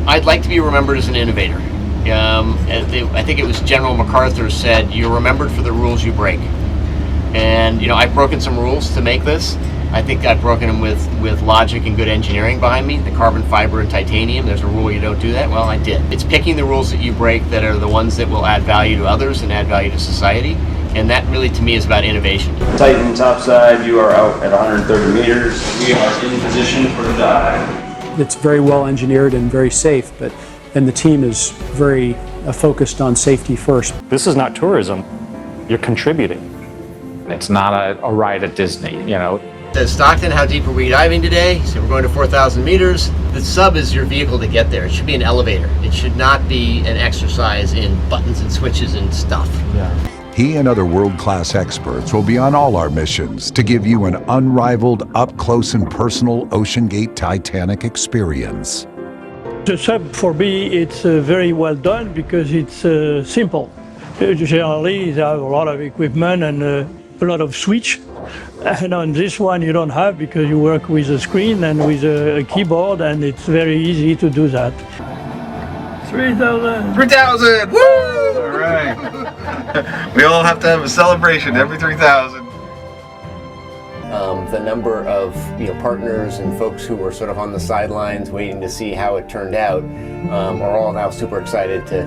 I'd like to be remembered as an innovator. I think it was General MacArthur said, "You're remembered for the rules you break." And I've broken some rules to make this. I think I've broken them with logic and good engineering behind me. The carbon fiber and titanium, there's a rule you don't do that. Well, I did. It's picking the rules that you break that are the ones that will add value to others and add value to society. And that really, to me, is about innovation. Titan topside, you are out at 130 meters. We are in position for the dive. It's very well engineered and very safe, and the team is very focused on safety first. This is not tourism. You're contributing. It's not a ride at Disney, Says Stockton, how deep are we diving today? So we're going to 4,000 meters. The sub is your vehicle to get there. It should be an elevator. It should not be an exercise in buttons and switches and stuff. Yeah. He and other world-class experts will be on all our missions to give you an unrivaled, up-close and personal OceanGate Titanic experience. The sub for me, it's very well done because it's simple. Generally, they have a lot of equipment and a lot of switch. And on this one, you don't have because you work with a screen and with a keyboard, and it's very easy to do that. 3,000! 3,000! Woo! All right. We all have to have a celebration every 3,000. The number of partners and folks who were sort of on the sidelines waiting to see how it turned out are all now super excited to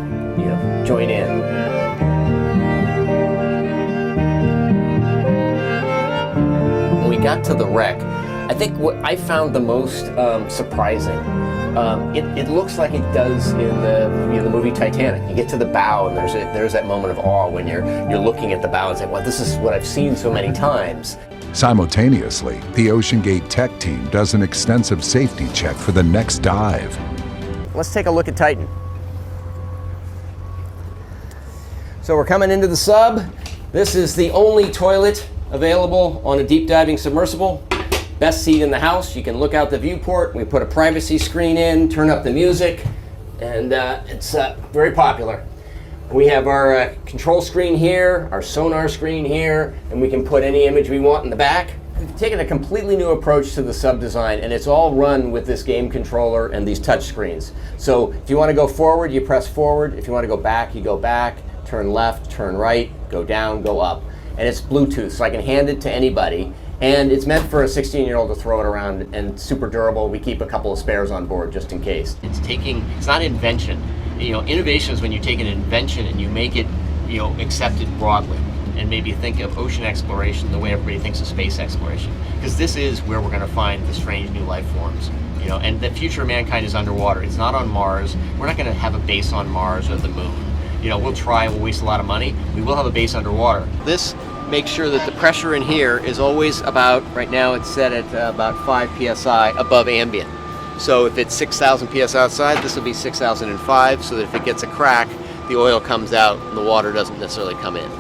join in. When we got to the wreck, I think what I found the most surprising, it looks like it does in the movie Titanic. You get to the bow and there's that moment of awe when you're looking at the bow and say, well, this is what I've seen so many times. Simultaneously, the OceanGate tech team does an extensive safety check for the next dive. Let's take a look at Titan. So we're coming into the sub. This is the only toilet available on a deep diving submersible. Best seat in the house. You can look out the viewport. We put a privacy screen in, turn up the music, and it's very popular. We have our control screen here, our sonar screen here, and we can put any image we want in the back. We've taken a completely new approach to the sub design, and it's all run with this game controller and these touch screens. So if you want to go forward, you press forward. If you want to go back, you go back. Turn left, turn right, go down, go up. And it's Bluetooth, so I can hand it to anybody. And it's meant for a 16-year-old to throw it around, and super durable. We keep a couple of spares on board just in case. It's not invention. Innovation is when you take an invention and you make it, accepted broadly. And maybe think of ocean exploration the way everybody thinks of space exploration. Because this is where we're going to find the strange new life forms. And the future of mankind is underwater. It's not on Mars. We're not going to have a base on Mars or the moon. We'll try, we'll waste a lot of money. We will have a base underwater. This makes sure that the pressure in here is always about, right now it's set at about 5 psi above ambient. So if it's 6,000 psi outside, this will be 6,005, so that if it gets a crack, the oil comes out and the water doesn't necessarily come in.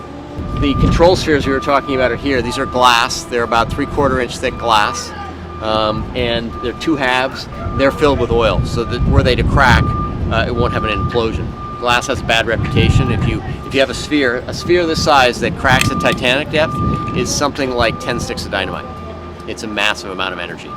The control spheres we were talking about are here. These are glass. They're about 3/4 inch thick glass, and they're 2 halves. They're filled with oil, so that were they to crack, it won't have an implosion. Glass has a bad reputation. If you have a sphere this size that cracks at Titanic depth is something like 10 sticks of dynamite. It's a massive amount of energy.